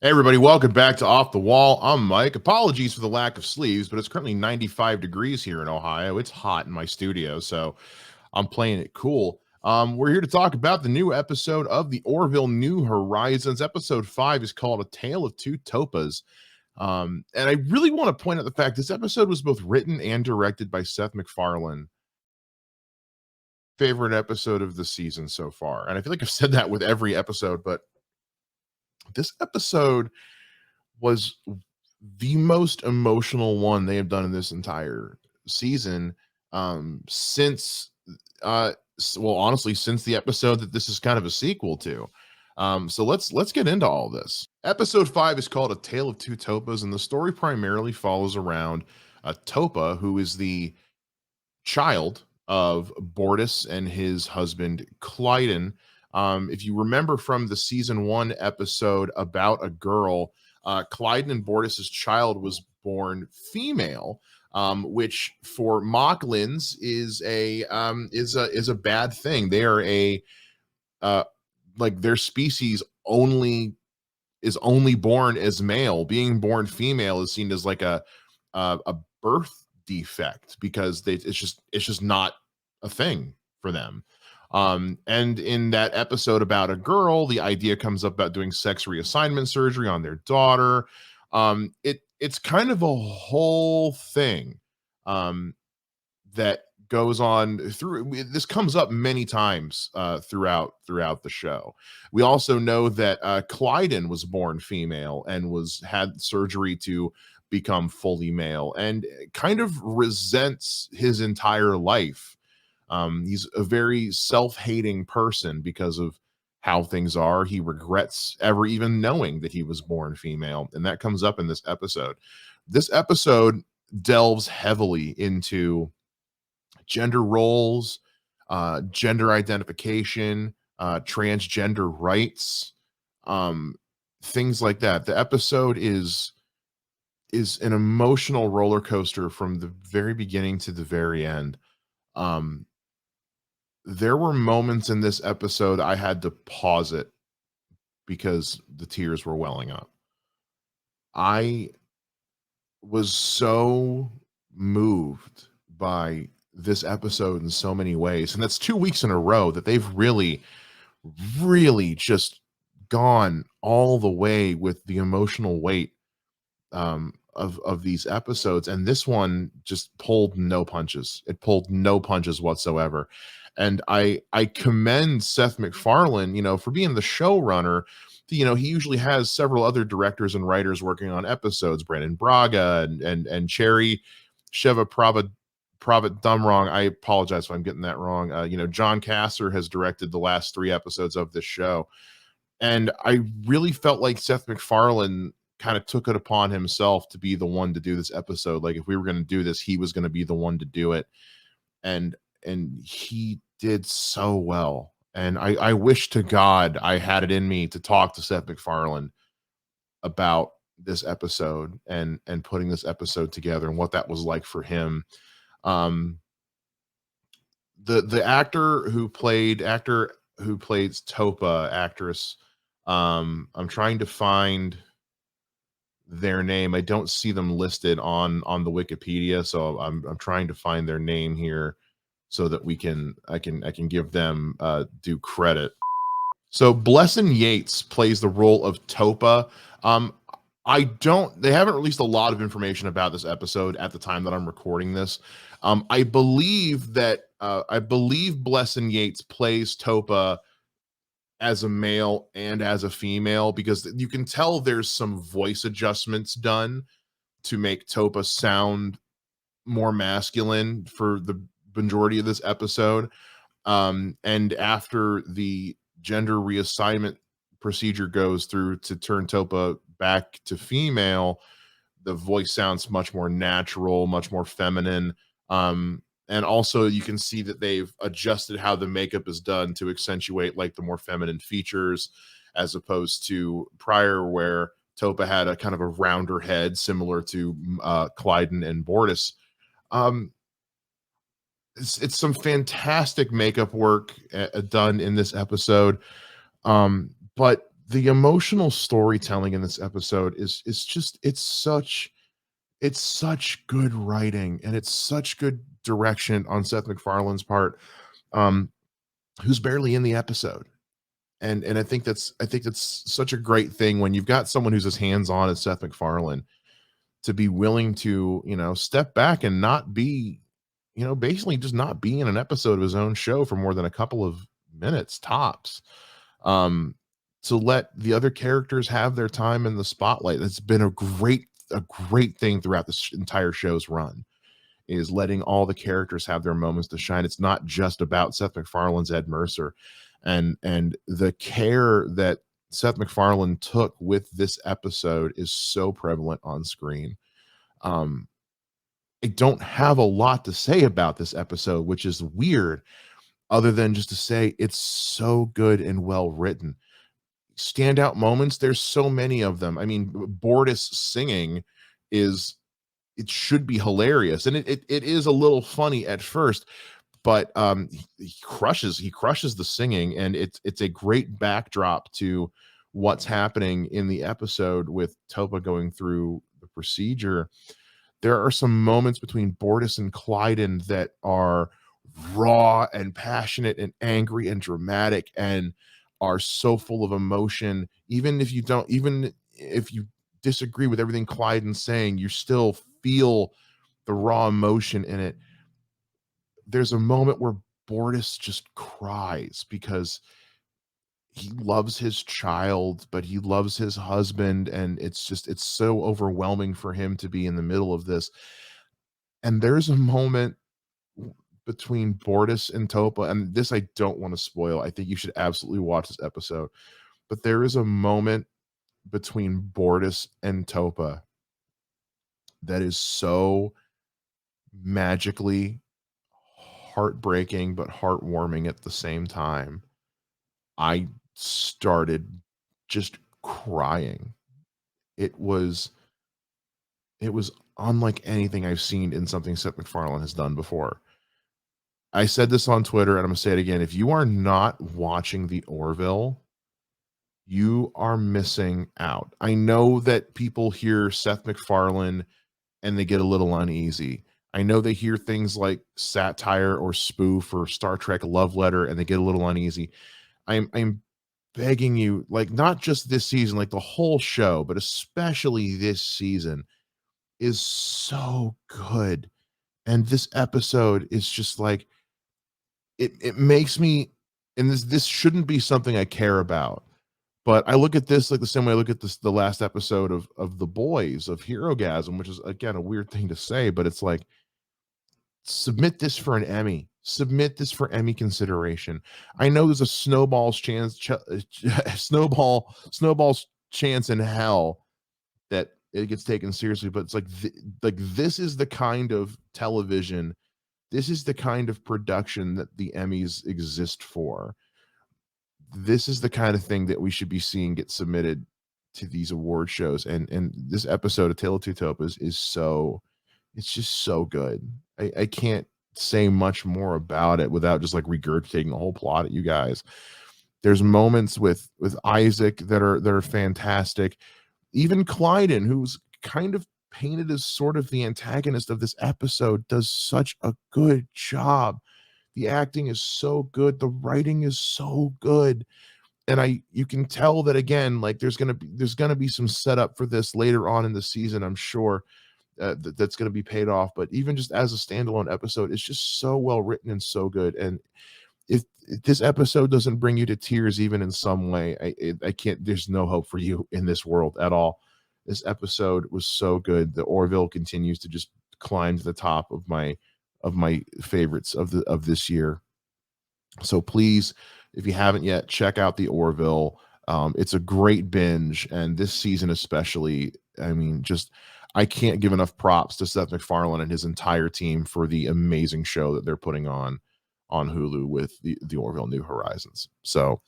Hey everybody, welcome back to Off the Wall. I'm Mike. Apologies for the lack of sleeves, but it's currently 95 degrees here in Ohio. It's hot in my studio, so I'm playing it cool. We're here to talk about the new episode of the Orville New Horizons. Episode 5 is called A Tale of Two Topas. And I really want to point out the fact this episode was both written and directed by Seth MacFarlane. Favorite episode of the season so far. And I feel like I've said that with every episode, but this episode was the most emotional one they have done in this entire season, since well, honestly, since the episode that this is kind of a sequel to. So let's get into all this. Episode 5 is called A Tale of Two Topas, and the story primarily follows around Topa, who is the child of Bortus and his husband Clyden. If you remember from the season 1 episode about a girl, Clyden and Bortus's child was born female, which for Mocklins is a bad thing. They are uh, like their species only born as male. Being born female is seen as like a birth defect because it's just not a thing for them. And in that episode about a girl, the idea comes up about doing sex reassignment surgery on their daughter. It's kind of a whole thing um, that goes on through. This comes up many times throughout the show. We also know that Clyden was born female and was had surgery to become fully male, and kind of resents his entire life. He's a very self-hating person because of how things are. He regrets ever even knowing that he was born female, and that comes up in this episode. This episode delves heavily into gender roles, gender identification, transgender rights, um, things like that. The episode is an emotional roller coaster from the very beginning to the very end. Um, there were moments in this episode I had to pause it because the tears were welling up. I was so moved by this episode in so many ways. And that's 2 weeks in a row that they've really just gone all the way with the emotional weight of these episodes. And this one just pulled no punches. It pulled no punches whatsoever. And I commend Seth MacFarlane, for being the showrunner. He usually has several other directors and writers working on episodes, Brandon Braga and Cherry Sheva Pravat Dumrong. I apologize if I'm getting that wrong. John Casser has directed the last 3 episodes of this show. And I really felt like Seth MacFarlane kind of took it upon himself to be the one to do this episode. Like if we were going to do this, he was going to be the one to do it. And he did so well. And I wish to God I had it in me to talk to Seth MacFarlane about this episode and putting this episode together and what that was like for him. Um, the actor who plays Topa, actress. I'm trying to find their name. I don't see them listed on the Wikipedia, so I'm trying to find their name here so that I can give them due credit. So Blessin Yates plays the role of Topa. Um, they haven't released a lot of information about this episode at the time that I'm recording this. I believe Blessin Yates plays Topa as a male and as a female, because you can tell there's some voice adjustments done to make Topa sound more masculine for the majority of this episode. And after the gender reassignment procedure goes through to turn Topa back to female, the voice sounds much more natural, much more feminine. And also you can see that they've adjusted how the makeup is done to accentuate like the more feminine features, as opposed to prior where Topa had a kind of a rounder head similar to Clyden and Bortus. Um, it's some fantastic makeup work done in this episode. But The emotional storytelling in this episode is just it's such good writing, and it's such good direction on Seth MacFarlane's part, um, who's barely in the episode. And I think that's such a great thing when you've got someone who's as hands-on as Seth MacFarlane to be willing to, step back and not be, basically just not be in an episode of his own show for more than a couple of minutes tops. Um, to let the other characters have their time in the spotlight. It's been a great thing throughout this entire show's run, is letting all the characters have their moments to shine. It's not just about Seth MacFarlane's Ed Mercer, and the care that Seth MacFarlane took with this episode is so prevalent on screen. Um, I don't have a lot to say about this episode, which is weird, other than just to say it's so good and well written. Standout moments, there's so many of them. I mean, Bortus singing is it should be hilarious, and it is a little funny at first, but he crushes the singing, and it's a great backdrop to what's happening in the episode with Topa going through the procedure. There are some moments between Bortus and Clyden that are raw and passionate and angry and dramatic and are so full of emotion. Even if you disagree with everything Clyden's saying, you still feel the raw emotion in it. There's a moment where Bortus just cries because he loves his child, but he loves his husband, and it's so overwhelming for him to be in the middle of this. And there's a moment between Bortus and Topa, and this I don't want to spoil. I think you should absolutely watch this episode. But there is a moment between Bortus and Topa that is so magically heartbreaking but heartwarming at the same time. I started just crying. It was it was unlike anything I've seen in something Seth MacFarlane has done before. I said this on Twitter, and I'm gonna say it again. If you are not watching the Orville, you are missing out. I know that people hear Seth MacFarlane and they get a little uneasy. I know they hear things like satire or spoof or Star Trek love letter and they get a little uneasy. I'm begging you, like, not just this season, like the whole show, but especially this season is so good. And this episode is just like it makes me, and this shouldn't be something I care about. But I look at this like the same way I look at the last episode of The Boys, of Herogasm, which is again a weird thing to say, but it's like, submit this for an Emmy. Submit this for Emmy consideration. I know there's a snowball's chance in hell that it gets taken seriously, but it's like this is the kind of television, this is the kind of production that the Emmys exist for. This is the kind of thing that we should be seeing get submitted to these award shows, and this episode of Tale of Two Topas is so, it's just so good. I can't say much more about it without just like regurgitating the whole plot at you guys. There's moments with Isaac that are fantastic. Even Clyden, who's kind of painted as sort of the antagonist of this episode, does such a good job. The acting is so good, the writing is so good. And you can tell that again, like there's gonna be some setup for this later on in the season, I'm sure, that's gonna be paid off. But even just as a standalone episode, it's just so well written and so good. And if this episode doesn't bring you to tears even in some way, I can't, there's no hope for you in this world at all. This episode was so good. The Orville continues to just climb to the top of my favorites of this year. So please, if you haven't yet, check out the Orville. It's a great binge, and this season especially, I mean, just I can't give enough props to Seth MacFarlane and his entire team for the amazing show that they're putting on Hulu with the Orville New Horizons. So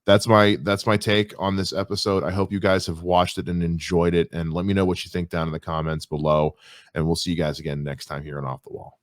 that's my take on this episode. I hope you guys have watched it and enjoyed it, and let me know what you think down in the comments below, and we'll see you guys again next time here on Off the Wall.